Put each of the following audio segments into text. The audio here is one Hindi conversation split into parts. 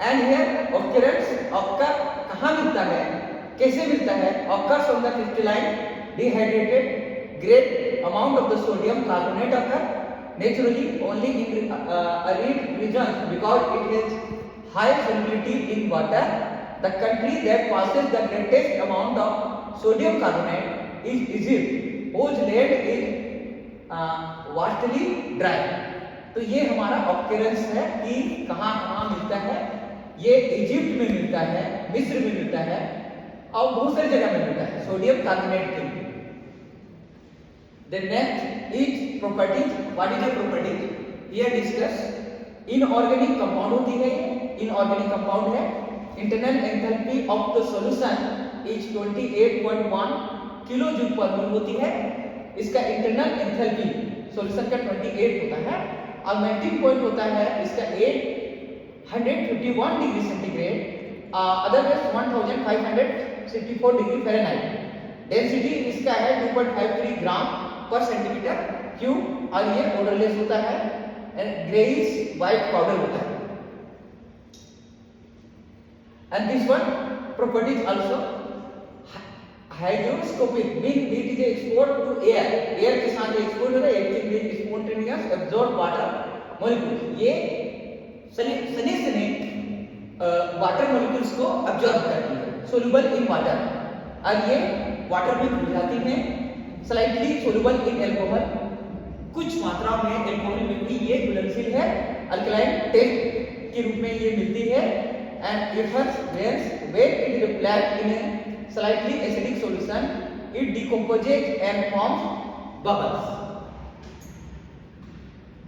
एंड हियर ऑकरेंस ऑकर कहाँ मिलता है, कैसे मिलता है? Occurs on the crystalline dehydrated great amount of the sodium carbonate occur naturally only in arid regions because it has high solubility in water. The country that passes the greatest amount of sodium carbonate is Egypt, whose land is vastly dry. तो ये हमारा ऑक्यूरेंस है कि कहाँ कहाँ मिलता है। ये इजिप्ट में मिलता है, मिस्र में मिलता है और बहुत सारी जगह में मिलता है सोडियम कार्बोनेट के लिए। The next is properties. What is the properties? Here discuss inorganic compound होती है, inorganic compound है। Internal enthalpy of the solution is 28.1 kilo joule per mole होती है। इसका इंटरनल एंथैल्पी सॉल्यूशन का 28 होता है और मेल्टिंग पॉइंट होता है इसका 851 degree centigrade, otherwise 1564 degree Fahrenheit. Density इसका है 2.53 ग्राम पर सेंटीमीटर क्यूब और ये ऑर्डरलेस होता है एंड ग्रेइश व्हाइट पाउडर होता है। And this one properties also hydroscopic mean it is export to air, air के साथ एक्सपोर्ट होता है, active spontaneous absorb water molecule. ये सने वाटर मॉलिक्यूल्स को एब्जॉर्ब करती है, सोल्यूबल इन वाटर, और ये वाटर में घुल जाती हैं, स्लाइटली सोल्यूबल इन अल्कोहल, कुछ मात्रा में अल्कोहल में भी ये घुलनशील है, अल्कलाइन टेस्ट के रूप में ये मिलती है। And if when it is applied in a slightly acidic solution it decomposes and forms bubbles.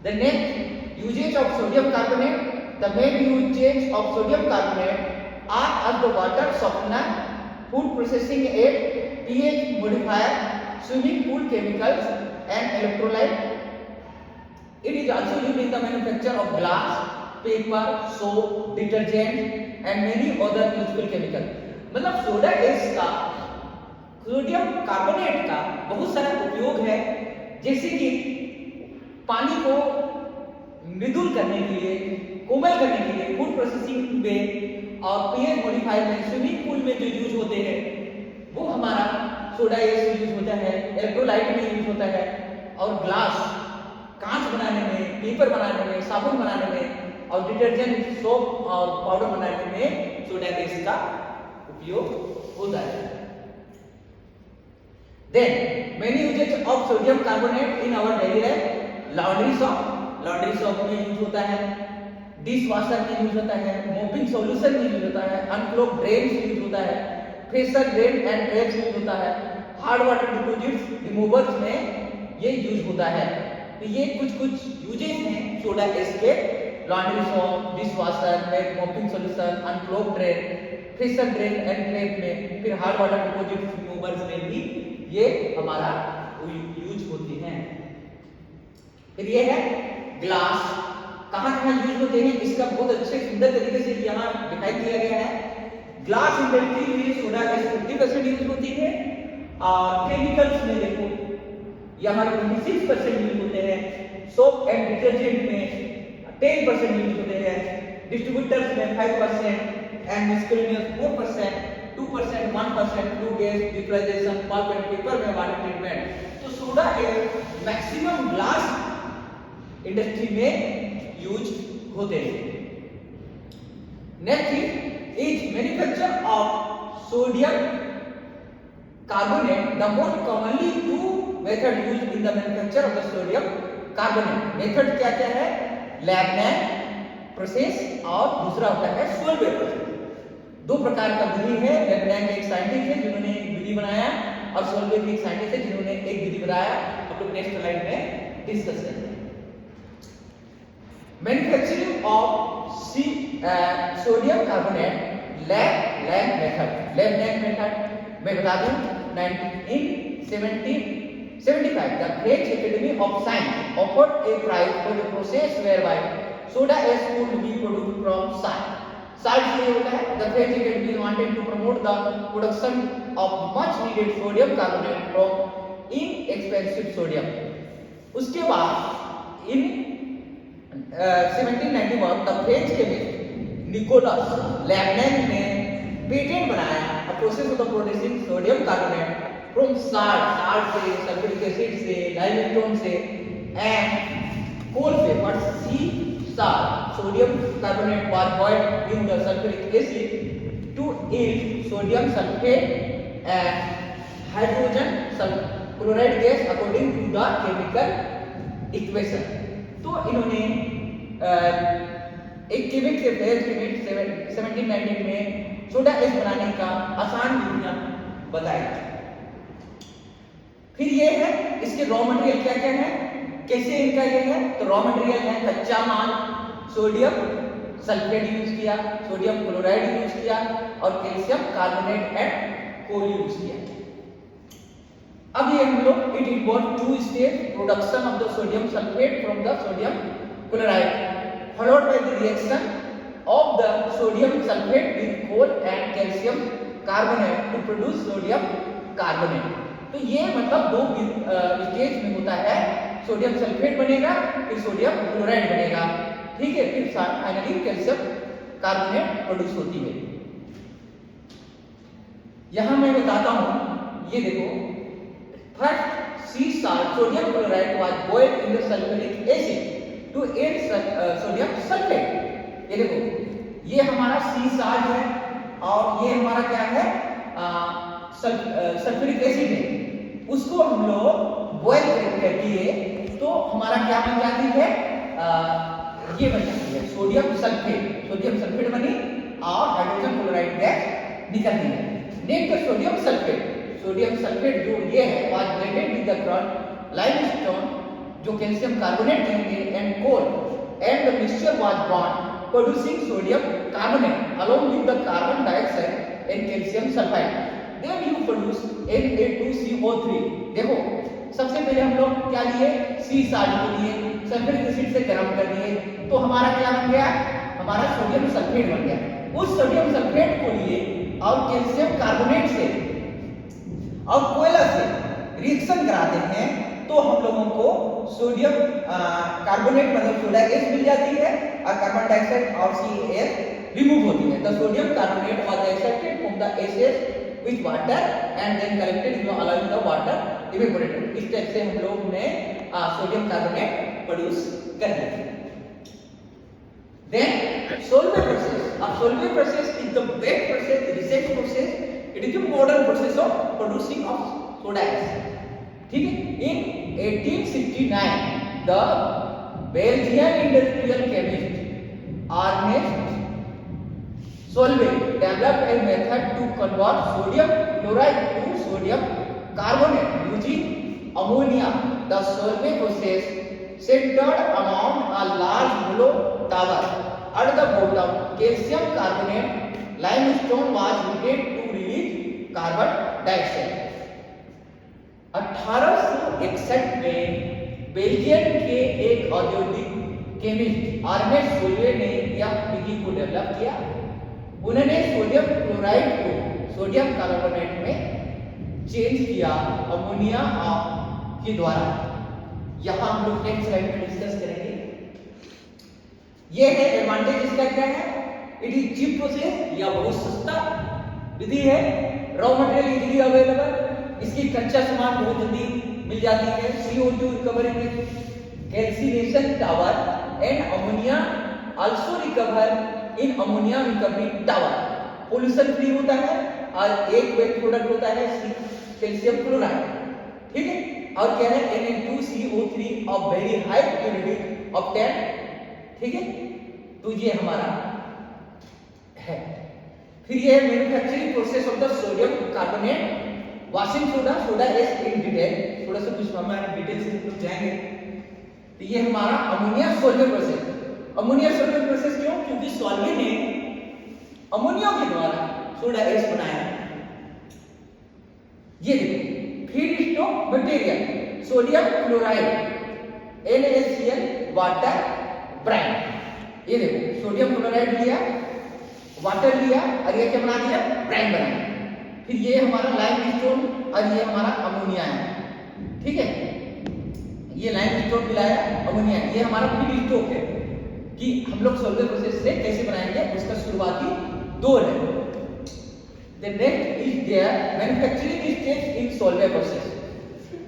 The next usage of sodium carbonate, the main usage of sodium carbonate are as the water softener, food processing aid, pH modifier, swimming pool chemicals and electrolyte. It is also used in the manufacture of glass, paper, soap, detergent and many other useful chemicals. मतलब सोडा गैस का, सोडियम कार्बोनेट का बहुत सारा उपयोग है, जैसे कि पानी को मृदुल करने के लिए, कोमल करने के लिए, फूड प्रोसेसिंग में और पीएच मॉडिफायर में, स्विमिंग पूल में जो यूज होते हैं वो हमारा सोडा गैस यूज होता है, इलेक्ट्रोलाइट में यूज होता है, और ग्लास, कांच बनाने में, पेपर बनाने में, साबुन बनाने में और डिटर्जेंट, सोप और पाउडर बनाने में सोडा गैस का उपयोग होता है। Then many uses of sodium carbonate in our daily life. Laundry soap में यूज होता है, डिश वॉशर में यूज होता है, मोपिंग सॉल्यूशन में यूज होता है, अनक्लॉग ड्रेन्स यूज होता है, pressure drain and traps use होता है, हार्ड वाटर डिपॉजिट्स रिमूवर्स में ये यूज होता है। तो ये कुछ यूजेस हैं सोडा गैस के, लॉन्ड्री सोप, डिश वॉशर में, mopping solution, unclog drain, pressure drain and trap में, फिर हार्ड वाटर डिपॉजिट्स रिमूवर्स में भी ये हमारा यूज होती हैं। फिर ये है ग्लास, कहाँ यूज होते हैं इसका बहुत अच्छे सुंदर तरीके से यहाँ दिखाई दिया गया है। ग्लास इंडस्ट्री में सोडा गैस 50% यूज होती है और केमिकल्स में देखो यहाँ 26% यूज होते हैं, सोप एंड डिटर्जेंट में 10% यूज होते हैं, डिस्ट्रीब्यूटर्स में 5% and miscellaneous 4%, 2%, 1% to gas diffusion, pulp and paper में वाटर ट्रीटमेंट। तो soda gas maximum glass industry में यूज होते हैं। Next is manufacture of sodium carbonate. The most commonly to method used in the manufacture of the sodium carbonate. Method क्या क्या है? लैब प्रोसेस और दूसरा होता है सोलवेट प्रोसेस। दो प्रकार का विधि है। लैब एक साइंटिस्ट है जिन्होंने एक विधि बनाया और सोलवेट एक साइंटिस्ट है जिन्होंने एक विधि बनाया। हम लोग नेक्स्ट स्लाइड में डिस्कस करेंगे। Manufacturing of sodium carbonate lab method मैं बता दूं 1775 the French Academy of Science offered a prize for the process whereby soda ash could be produced from salt. Salt से होता है the French Academy wanted to promote the production of much needed sodium carbonate from inexpensive sodium. उसके बाद in 1791 the French chemist Nicolas लैमनेन ने पेटेंट बनाया, a process of the producing sodium carbonate from salt से, सल्फ्यूरिक एसिड से, लाइमस्टोन से एंड कोल से, but sea salt sodium carbonate was boiled in the sulfuric acid to yield sodium sulfate and hydrogen chloride gas according to the chemical equation. तो इन्होंने एक केमिक से फेयर केमिक 1719 में सोडा एस बनाने का आसान विधियां बताई। फिर ये है इसके रॉ मटेरियल क्या क्या है, कैसे इनका ये है, तो रॉ मटेरियल है कच्चा माल, सोडियम सल्फेट यूज किया, सोडियम क्लोराइड यूज किया और calcium carbonate and coal use किया। अब ये हम लोग it involve two stage production of the sodium sulphate from the sodium chloride followed by the reaction of the sodium sulphate with coal and calcium carbonate to produce sodium carbonate. तो ये मतलब दो स्टेज में होता है, सोडियम सल्फेट बनेगा फिर सोडियम क्लोराइड बनेगा, ठीक है, फिर फाइनली कैल्शियम कार्बोनेट प्रोड्यूस होती है। यहां मैं बताता हूं, ये देखो, first sea salt sodium chloride was boiled in the sulphuric acid to add sodium sulphate. ये देखो, ये हमारा सी साल्ट है और ये हमारा क्या है, सल्फ्यूरिक एसिड है, उसको हम लोग बॉइल करके तो हमारा क्या बन जाती है, ये बन जाती है सोडियम सल्फेट। सोडियम सल्फेट बनी और हाइड्रोजन क्लोराइड गैस निकलती है। Next sodium sulphate, sodium sulphate जो ये है was blended with the crude limestone जो कैल्शियम कार्बोनेट कहेंगे and coal and the mixture was burned producing sodium carbonate along with the carbon dioxide and calcium sulphide. Then you produce Na2CO3। देखो, सबसे पहले हम लोग क्या लिए, सी साल्ट को लिए, सल्फ्यूरिक एसिड से गर्म कर दिए, तो हमारा क्या बन गया, हमारा सोडियम सल्फेट बन गया। उस सोडियम सल्फेट को लिए और कैल्शियम कार्बोनेट से और कोयला से रिएक्शन कराते हैं तो हम लोगों को सोडियम कार्बोनेट मतलब सोडा गैस मिल जाती है और कार्बन डाइऑक्साइड और CaS रिमूव होती है। The sodium carbonate was extracted from the ashes with water and then collected in allowing the water evaporated। इस टाइप से हम लोग ने सोडियम कार्बोनेट प्रोड्यूस कर दिया। Then Solvay process। अब Solvay process is the best process, recent process, it is the modern process of producing of soda ash। ठीक है, in 1869 the Belgian industrial chemist Ernest Solvay developed a method to convert sodium chloride to sodium carbonate using ammonia। The Solvay process centered around a large hollow tower at the bottom. Calcium carbonate limestone was heated to release carbon dioxide। 1861 में बेल्जियम के एक औद्योगिक केमिस्ट अर्नेस्ट सोल्वे ने यह विधि को डेवलप किया। उन्होंने सोडियम क्लोराइड को सोडियम कार्बोनेट में चेंज किया अमोनिया के द्वारा। यहां हम लोग नेक्स्ट स्लाइड में डिस्कस करेंगे। ये है एडवांटेज इसका क्या है, इट इज चीप प्रोसेस या बहुत सस्ता विधि है, रॉ मटेरियल इजीली अवेलेबल, इसकी कच्चा सामान बहुत जल्दी मिल जाती है, CO2 recovery calcination tower and ammonia also recover in ammonia recovery tower. Pollution free होता है और एक वेट प्रोडक्ट होता है कैल्शियम क्लोराइड, ठीक है, और क्या है Na2CO3 of very high purity of 10, ठीक है, तो ये हमारा है। फिर ये manufacturing process of the sodium carbonate washing soda, soda S in detail, थोड़ा सा कुछ हम डिटेल से हम जाएंगे। तो ये हमारा ammonia Solvay process. Ammonia Solvay process क्यों, क्योंकि सॉल्वे ने अमोनिया के द्वारा सोडा एस बनाया। ये देखो, feedstock material sodium chloride NaCl water brine. ये देखो, सोडियम क्लोराइड लिया, वाटर लिया और ये क्या बना दिया, ब्राइन बनाया। फिर ये हमारा लाइमस्टोन और ये हमारा अमोनिया है, ठीक है, ये लाइमस्टोन मिलाया अमोनिया, ये हमारा फीडस्टॉक है। कि हम लोग सॉल्वेबल प्रोसेस से कैसे बनाएंगे, उसका शुरुआती दौर है। The next is their manufacturing stage in soluble process.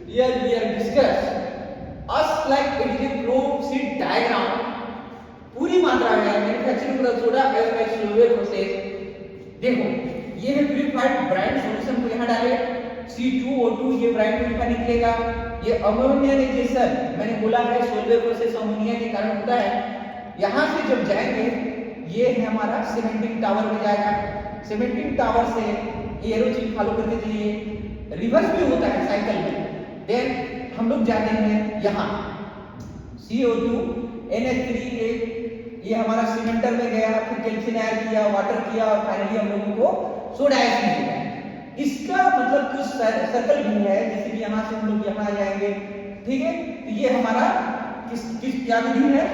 Here we are discuss us like it is a flow sheet diagram. पूरी मात्रा है manufacturing process soda ash like solvable process. देखो ये है प्यूरिफाइड ब्राइन सॉल्यूशन को यहाँ डाले C2O2 ये ब्राइन प्यूरिफाई निकलेगा। ये अमोनियाइजेशन मैंने बोला है सॉल्वेबल प्रोसेस अमोनिया के कारण होता है। यहाँ से जब जाएंगे ये है हमारा सीमेंटिंग टावर में जाएगा। सीमेंटिंग टावर से एरो चीज फॉलो करके जाइए, रिवर्स भी होता है साइकिल में। देन हम लोग जाते हैं यहाँ CO2 NH3 ये हमारा सीमेंटर में गया, फिर कैल्शियम किया, वाटर किया और फाइनली हम लोगों को सोडा ऐश मिलेगा। इसका मतलब कुछ सर्कल भी है, जैसे कि यहाँ से हम लोग यहाँ आ जाएंगे, ठीक है। तो ये हमारा किस क्या विधि है,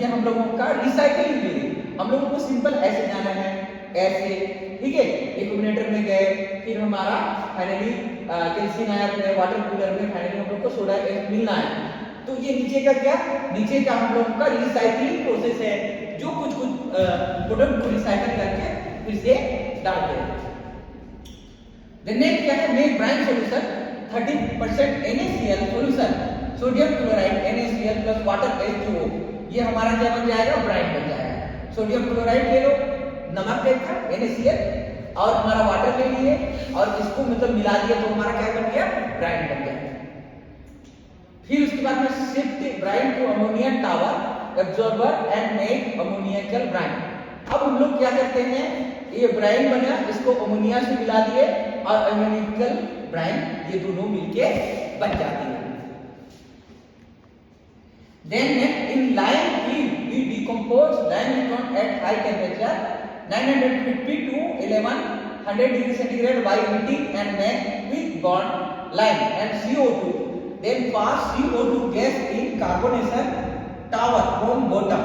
ये हम लोगों का रिसाइकलिंग विधि। हम लोगों को सिंपल ऐसे जाना है, ऐसे, ठीक है। एक्यूमुलेटर में गए, फिर हमारा फाइनली कैल्शियम आयन में, वाटर कूलर में फाइनली हम लोग को सोडा ऐश मिलना है। तो ये नीचे का क्या, नीचे का हम लोगों का रिसाइकलिंग प्रोसेस है, जो कुछ प्रोडक्ट को रिसाइकल करके फिर से डालते हैं। The next क्या है, make brine solution 30% NaCl solution sodium chloride NaCl plus water H2O, ये हमारा क्या बन जाएगा, ब्राइन बन जाएगा। सोडियम क्लोराइड ले लो, नमक देखा NaCl और हमारा वाटर ले लिए और इसको मतलब मिला दिया तो हमारा क्या बन गया, ब्राइन बन गया। फिर उसके बाद में shift brine to ammonia tower absorber and make ammoniacal brine. अब हम लोग क्या करते हैं, ये ब्राइन बना, इसको अमोनिया से मिला दिए और अमोनियकल ब्राइन ये दोनों मिलके बन जाती है। Then next in lime field we decompose limestone at high temperature 950 to 1100 degree centigrade by heating and make quick bond lime and CO2. Then pass CO2 gas in carbonation tower from bottom,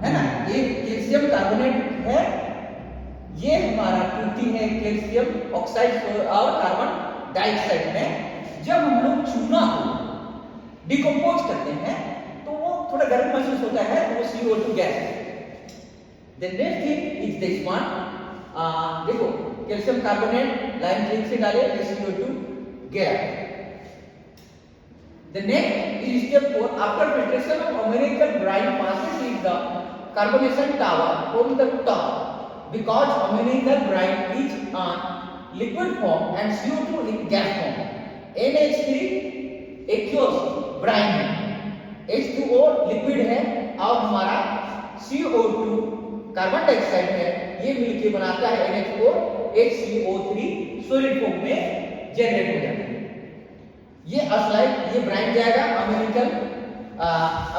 है ना। ये कैल्शियम कार्बोनेट है, ये हमारा टूटी है कैल्शियम ऑक्साइड और कार्बन डाइऑक्साइड में। जब हम लोग चूना को डिकम्पोज करते हैं तो वो थोड़ा गर्म महसूस होता है, तो वो CO2 गैस है। The next thing is this one, देखो कैल्शियम कार्बोनेट लाइम जिंक से डाले CO2 gas. The next is step 4. After filtration of ammoniacal brine passes in the carbonation tower from the top, because ammoniacal brine is on liquid form and CO2 in gas form. NH3 aqueous brine है, H2O लिक्विड है और हमारा CO2 कार्बन डाइऑक्साइड है, ये मिलके बनाता है NH4 HCO3 सॉलिड फॉर्म में जनरेट हो जाता है। ये अस्लाइड ये ब्राइन जाएगा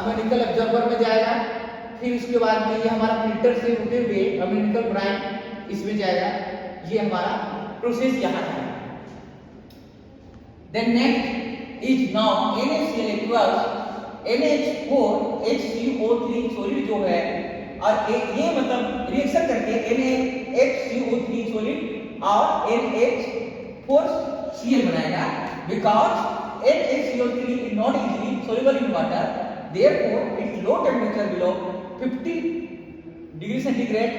अमोनिकल एब्जॉर्बर में जाएगा। फिर उसके बाद में ये हमारा फिल्टर से होते हुए अमोनिकल ब्राइन इसमें जाएगा। ये हमारा प्रोसेस यहाँ है। Then next is now NaCl equals NH4 HCO3 solid जो है, और ये मतलब रिएक्शन करके NaHCO3 सॉलिड और NH4Cl बनाएगा। Because NaCO3 is not easily soluble in water, therefore its low temperature below 50 degree centigrade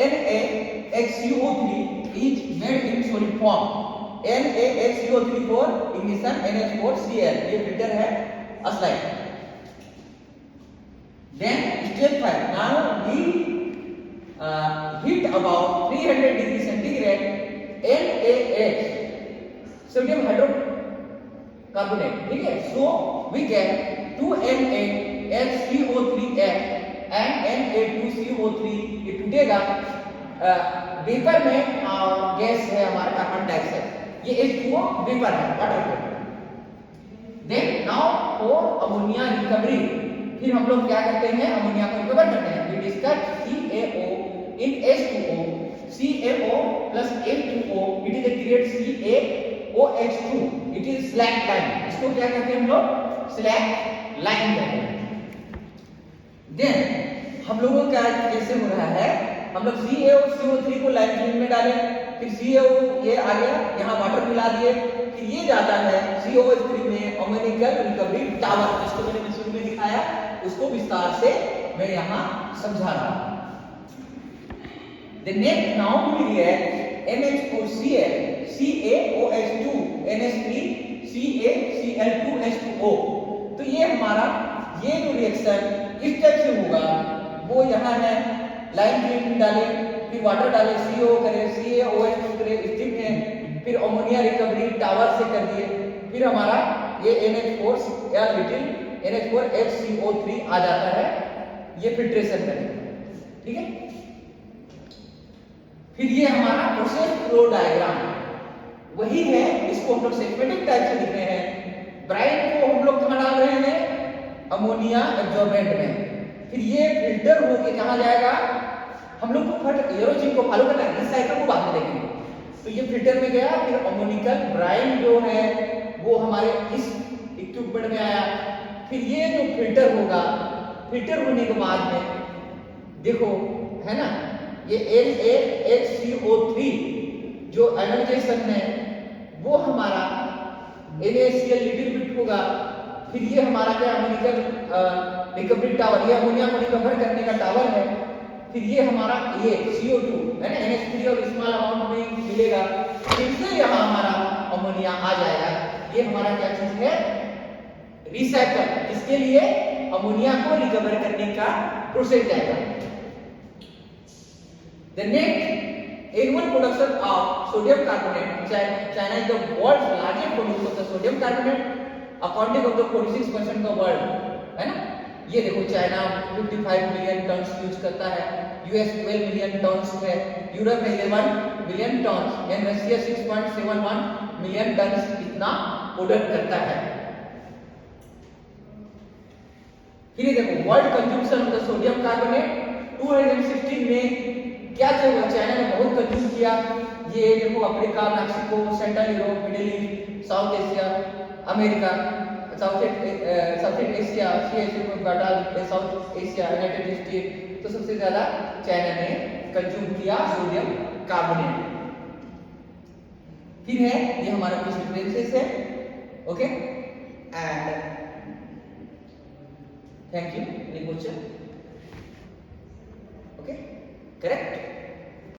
NaHCO3 is made in solid form. NaHCO3 for ignition NH4Cl, ये फिल्टर है अस्लाइड। Then step 5, now we heat about 300 degree centigrade NaH sodium hydrocarbonate, ठीक है। So we get 2NaHCO3H and Na2CO3, ये टूटेगा वेपर में और गैस है हमारा कार्बन डाइऑक्साइड, ये H2O वेपर है water vapour. Then now for ammonia recovery, फिर हम लोग क्या करते हैं, अमोनिया को रिकवर करते हैं। We discuss CaO in H2O, CaO plus H2O, it is a create CaOH2, it is slack line, इसको क्या कहते हैं हम लोग, slack line कहते हैं। Then हम लोगों का कैसे हो रहा है, हम लोग CaO CO3 को लाइम फिल्म में डालें, फिर CaO ये आ गया, यहाँ वाटर मिला दिए, फिर ये जाता है COH3 में अमोनिकल रिकवरी टावर, जिसको मैंने शुरू में दिखाया, उसको विस्तार से मैं यहाँ समझा रहा हूँ। The next now we react NH4Cl CaOH2 NH3 CaCl2H2O। तो ये हमारा ये जो रिएक्शन इस टाइप से होगा, वो यहाँ है लाइन ट्रीटमेंट डाले, फिर वाटर डाले, CO करे, CaOH2 करे, स्टीम है, फिर अमोनिया रिकवरी टावर से कर दिए, फिर हमारा ये NH4 या लिटिल NH4HCO3 आ जाता है, ये फिल्ट्रेशन करेंगे, ठीक है। फिर ये हमारा प्रोसेस फ्लो डायग्राम वही है, इसको हम लोग सिस्टेमेटिक टाइप से लिख रहे हैं। ब्राइन को हम लोग कहाँ डाल रहे हैं, अमोनिया एब्जॉर्बेंट में, फिर ये फिल्टर होके कहाँ जाएगा, हम लोग को फट एरोजिन को फॉलो करना है, इस साइकिल को बाद में देखेंगे। तो ये फिल्टर में गया, फिर अमोनिकल ब्राइन जो है वो हमारे इस इक्विपमेंट में आया, फिर ये जो फिल्टर होगा, फिल्टर होने के बाद में देखो है ना, ये NaHCO3 जो आयोनाइजेशन है वो हमारा NaCl लिटिल बिट होगा, फिर ये हमारा क्या अमोनिकल रिकवरी टावर, ये अमोनिया को रिकवर करने का टावर है, फिर ये हमारा ये CO2 है ना, NH3 और स्मॉल अमाउंट में मिलेगा, फिर से यहाँ हमारा अमोनिया आ जाएगा। ये हमारा क्या चीज है, रिसाइकल, इसके लिए अमोनिया को रिकवर करने का प्रोसेस जाएगा। The next annual production of sodium carbonate, China is the world's largest producer of the sodium carbonate, according of the 46% of the world, है ना। ये देखो चाइना 55 मिलियन टन्स यूज करता है, यूएस 12 मिलियन टन्स है, Europe 11 million tons and Russia 6.71 million turns इतना ऑर्डर करता है। फिर देखो world consumption of the sodium carbonate 2016 में क्या हुआ, चाइना ने बहुत कंज्यूम किया। ये देखो Africa, Mexico, central Europe, middle east, south Asia, America, south Asia, south Asia, United state, तो सबसे ज्यादा चाइना ने कंज्यूम किया सोडियम कार्बोनेट। फिर है ये हमारा कुछ डिफरेंसेस है, okay and thank you. Any question?